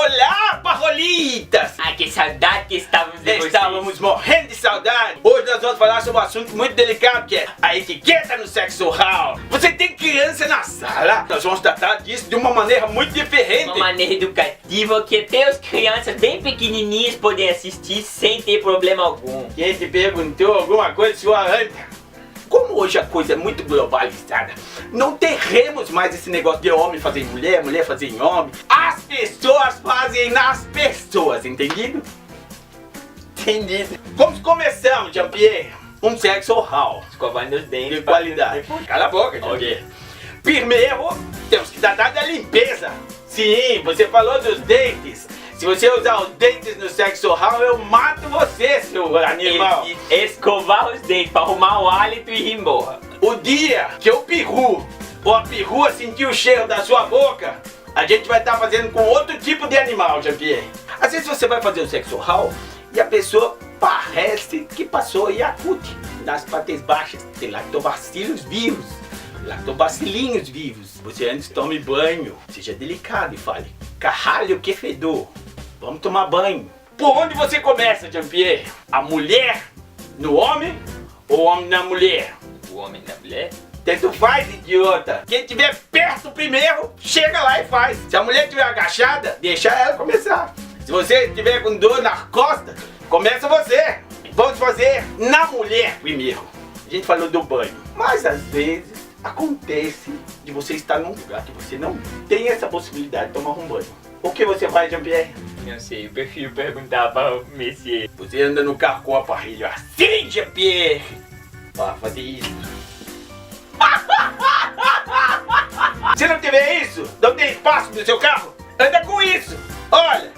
Olá, parrolitas! Ai, que saudade que estávamos de vocês. Estávamos morrendo de saudade. Hoje nós vamos falar sobre um assunto muito delicado, que é a etiqueta no sexo oral. Você tem criança na sala, nós vamos tratar disso de uma maneira muito diferente. Uma maneira educativa que até as crianças bem pequenininhas podem assistir sem ter problema algum. Quem te perguntou alguma coisa, sua anta? Como hoje a coisa é muito globalizada, não teremos mais esse negócio de homem fazer em mulher, mulher fazer em homem. As pessoas fazem nas pessoas, entendido? Entendido. Como começamos, Jean-Pierre? Um sexo oral. Escovando os dentes. De qualidade. Cala a boca, Jean-Pierre. Primeiro, temos que tratar da limpeza. Sim, você falou dos dentes. Se você usar os dentes no sexo oral, eu mato você, seu animal. Escovar os dentes para arrumar o hálito e ir embora. O dia que o peru ou a perua sentir o cheiro da sua boca, a gente vai estar fazendo com outro tipo de animal, Jean-Pierre. Às vezes você vai fazer o sexo oral e a pessoa parece que passou Yakult. Nas partes baixas tem lactobacilos vivos, lactobacilinhos vivos. Você antes tome banho, seja delicado e fale: caralho, que fedor. Vamos tomar banho. Por onde você começa, Jean-Pierre? A mulher no homem ou o homem na mulher? O homem na mulher? Tanto faz, idiota. Quem estiver perto primeiro, chega lá e faz. Se a mulher estiver agachada, deixa ela começar. Se você estiver com dor nas costas, começa você. Vamos fazer na mulher primeiro. A gente falou do banho, mas às vezes acontece de você estar num lugar que você não tem essa possibilidade de tomar um banho. O que você faz, Jean-Pierre? Não sei, eu prefiro perguntar para o Messier. Você anda no carro com o aparelho assim, Jean-Pierre. Para fazer isso. Se não tiver isso, não tem espaço no seu carro, anda com isso. Olha.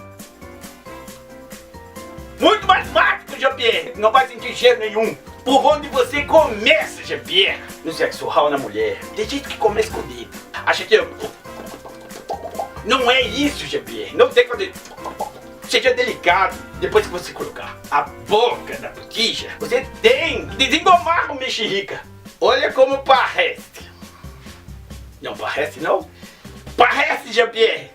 Muito mais prático, Jean-Pierre. Não vai sentir cheiro nenhum. Por onde você começa, Jean-Pierre? No sexo oral na mulher. Tem gente que começa com o dedo. Acha que não é isso, Jean-Pierre. Não tem que fazer. Seja delicado. Depois que você colocar a boca na botija, você tem que desengomar o mexerica. Olha como parece. Não parece, não? Parece, Jean-Pierre.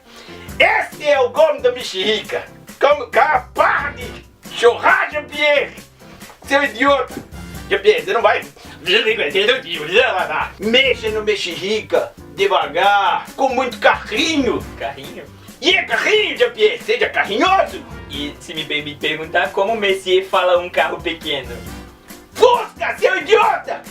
Esse é o gomo da mexerica. Como capaz de chorar, Jean-Pierre. Seu idiota. Jean-Pierre, você não vai... Mexa no mexerica, devagar, com muito carrinho. Carrinho? E é carrinho, Jean-Pierre, seja carrinhoso. E se me perguntar como o Messier fala um carro pequeno? Fusca, seu idiota!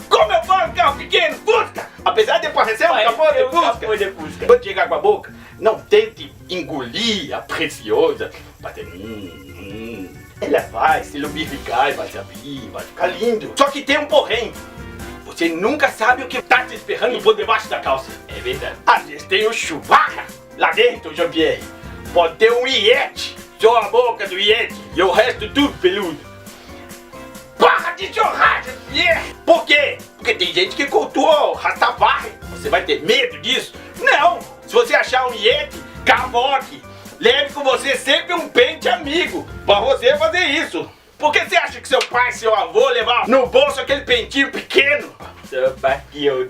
Como eu falo carro pequeno? Fusca! Apesar de parecer um capô de Fusca. Quando chegar com a boca, não tente engolir a preciosa. Ela vai se lubrificar e vai se abrir, vai ficar lindo. Só que tem um porém. Você nunca sabe o que tá te esperando por debaixo da calça. É verdade. Às vezes tem o Chewbacca lá dentro, Jean-Pierre. Pode ter um Yeti. Só a boca do Yeti e o resto tudo peludo. Para de chorar, Jean-Pierre. Por quê? Porque tem gente que cultua o Rastafari. Você vai ter medo disso? Não. Se você achar um Yeti, cavoque. Leve com você sempre um pente amigo para você fazer isso. Por que você acha que seu pai e seu avô levavam no bolso aquele pentinho pequeno? Seu parquinho.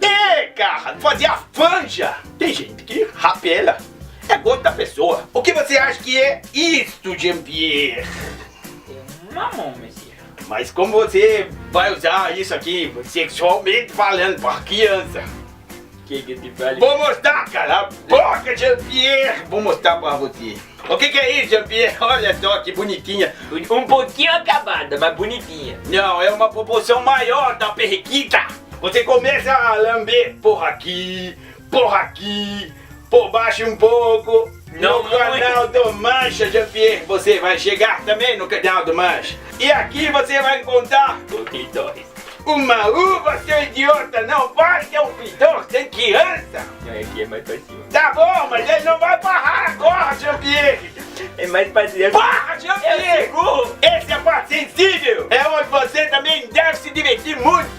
Cara, fazia fanja. Tem gente que rapela. É gosto da pessoa. O que você acha que é isto, Jean-Pierre? Mamão, Messier. Mas como você vai usar isso aqui sexualmente falando para criança? Que te fale? Vou mostrar, cara. A boca, Jean-Pierre. Vou mostrar para você. O que é isso, Jean-Pierre? Olha só que bonitinha. Um pouquinho acabada, mas bonitinha. Não, é uma proporção maior da perrequita. Você começa a lamber por aqui, por baixo um pouco. Não, no canal do Mancha, Jean-Pierre, você vai chegar também no canal do Mancha. E aqui você vai encontrar o clitóris. Uma uva, seu idiota. Não vai ter um clitóris, tem criança. Aqui é mais fácil. Tá bom, mas ele não vai parar agora, Jean-Pierre. É mais fácil. Para, Jean-Pierre. Esse é a parte sensível. É onde você também deve se divertir muito.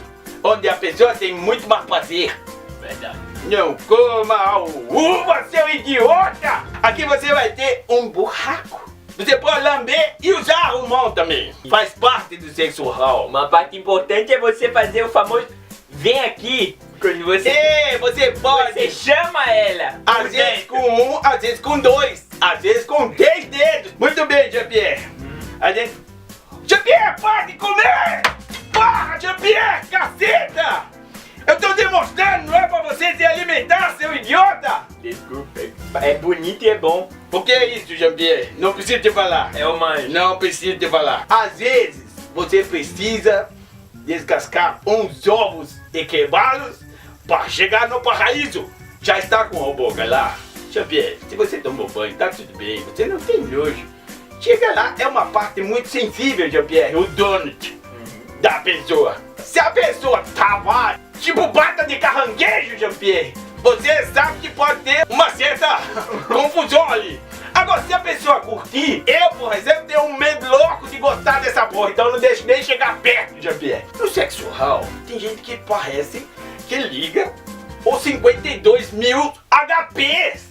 Onde a pessoa tem muito mais prazer. Verdade. Não coma a uva, seu idiota! Aqui você vai ter um buraco. Você pode lamber e usar o mão também. Faz parte do sexo oral. Uma parte importante é você fazer o famoso vem aqui. Quando você... Você pode... Você chama ela. Às vezes com um, às vezes com dois. Às vezes com 10 dedos. Muito bem, Jean-Pierre. A gente... Jean-Pierre, para de comer! Para, Jean-Pierre, caceta! Eu tô demonstrando, não é pra você se alimentar, seu idiota! Desculpa, é bonito e é bom. O que é isso, Jean-Pierre? Não preciso te falar. É o manjo. Não preciso te falar. Às vezes, você precisa descascar uns ovos e quebrá-los para chegar no paraíso. Já está com a boca lá. Jean-Pierre, se você tomou banho, tá tudo bem. Você não tem nojo. Chega lá, é uma parte muito sensível, Jean-Pierre, o donut da pessoa. Se a pessoa tava tipo bata de caranguejo, Jean-Pierre, você sabe que pode ter uma certa confusão ali. Agora, se a pessoa curtir, eu, por exemplo, tenho um medo louco de gostar dessa porra, então eu não deixo nem chegar perto, Jean-Pierre. No sexo oral, tem gente que parece que liga os 52 mil HPs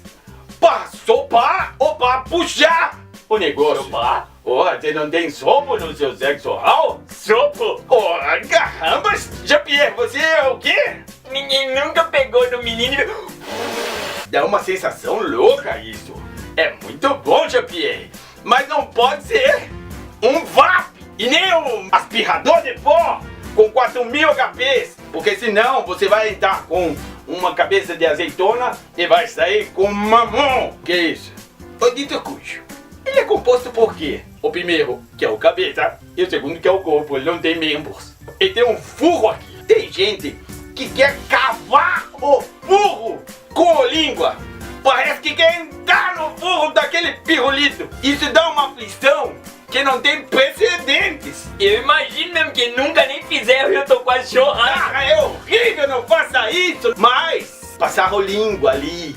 pra sopar ou pra puxar o negócio. Sopar? Oh, você não tem sopro no seu sexo oral? Sopro? Oh, caramba, Jean-Pierre, você é o quê? Ninguém nunca pegou no menino e... Dá uma sensação louca isso. É muito bom, Jean-Pierre, mas não pode ser um VAP e nem um aspirador de pó com 4.000 HPs, porque senão você vai entrar com uma cabeça de azeitona e vai sair com mamão. Que isso? O dito cujo, ele é composto por quê? O primeiro, que é o cabeça, e o segundo, que é o corpo. Ele não tem membros. Ele tem um furro aqui. Tem gente que quer cavar o furro com a língua. Parece que quer entrar no furro daquele pirulito. Isso dá uma aflição que não tem precedentes. Eu imagino mesmo que nunca nem fizeram e eu tô quase chorando. Ah, é horrível, não faça isso. Mas passar a língua ali,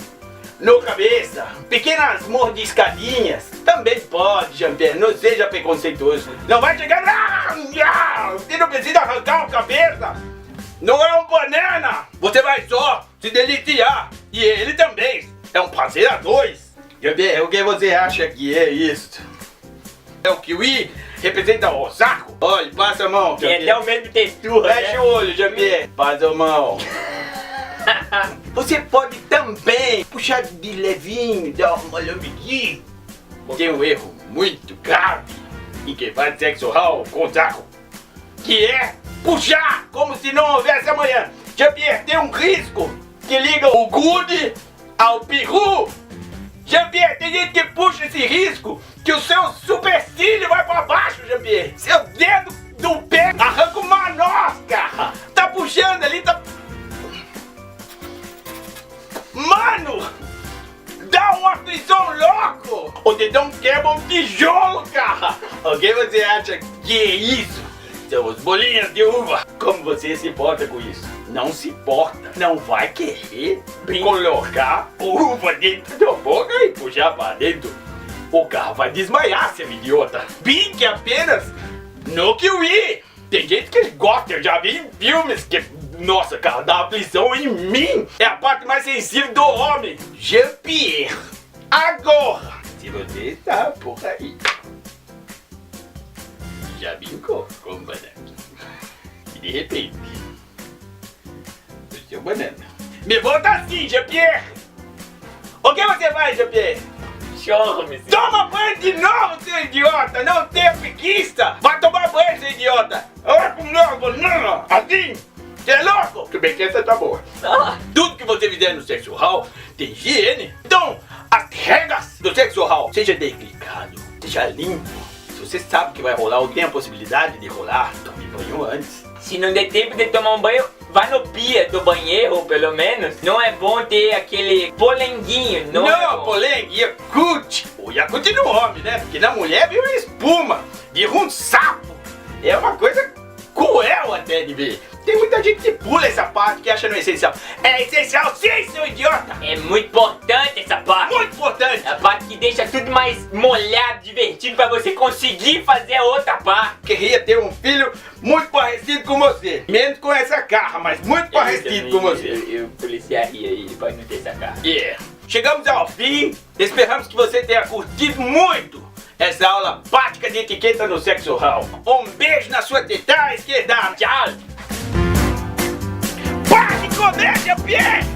no cabeça, pequenas mordiscadinhas, também pode, Jean-Pierre, não seja preconceituoso. Não vai chegar lá, você não precisa arrancar a cabeça. Não é um banana. Você vai só se deliciar. E ele também. É um prazer a dois. Jean-Pierre, o que você acha que é isso? É o kiwi? Representa o saco? Olha, passa a mão, Tem Jean-Pierre. até o mesmo textura, Fecha né? o olho, Jean-Pierre. Passa a mão. Você pode também puxar de levinho, dar uma lambidinha. Tem um erro muito grave em quem faz sexo oral com saco, que é puxar como se não houvesse amanhã. Jean-Pierre, tem um risco que liga o gude ao peru. Jean-Pierre, tem gente que puxa esse risco que o seu supercílio vai pra baixo, Jean-Pierre. Seu dedo do pé arranca uma nosca. Tá puxando ali, tá... Mano, dá uma aflição louco. O dedão quebra um tijolo, cara. O que você acha que é isso? São as bolinhas de uva. Como você se importa com isso? Não se importa. Não vai querer colocar uva dentro da boca e puxar pra dentro. O carro vai desmaiar, seu idiota. Brinque apenas no kiwi. Tem gente que gosta, eu já vi em filmes que... Nossa, cara, dá aflição em mim. É a parte mais sensível do homem. Jean-Pierre, agora, se você está por aí, já brincou com banana. E de repente, o seu banana me volta assim, Jean-Pierre. O que você faz, Jean-Pierre? Chorro, me Toma banho de novo, seu idiota. Não tenha preguiça. Vai tomar banho, seu idiota. Olha com novo banana, assim. Você é louco? Tudo bem que essa tá boa. Tudo que você fizer no sexo oral tem higiene. Então, as regras do sexo oral, seja delicado, seja limpo. Se você sabe que vai rolar ou tem a possibilidade de rolar, tome banho antes. Se não der tempo de tomar um banho, vai no pia do banheiro, pelo menos. Não é bom ter aquele polenguinho, não é bom. Polengue, Yakult. O Yakult no homem, né? Porque na mulher vira uma espuma, vira um sapo. É uma coisa cruel até de ver. Tem muita gente que pula essa parte que acha não essencial. É essencial sim, seu idiota! É muito importante essa parte. Muito importante! É a parte que deixa tudo mais molhado, divertido pra você conseguir fazer a outra parte. Queria ter um filho muito parecido com você. Menos com essa cara, mas muito parecido com você. Eu policiaria aí pra não ter essa cara. Yeah. Chegamos ao fim. Esperamos que você tenha curtido muito essa aula prática de etiqueta no sexo oral. Um beijo na sua teta esquerda. Tchau! Para de comer, Jean-Pierre!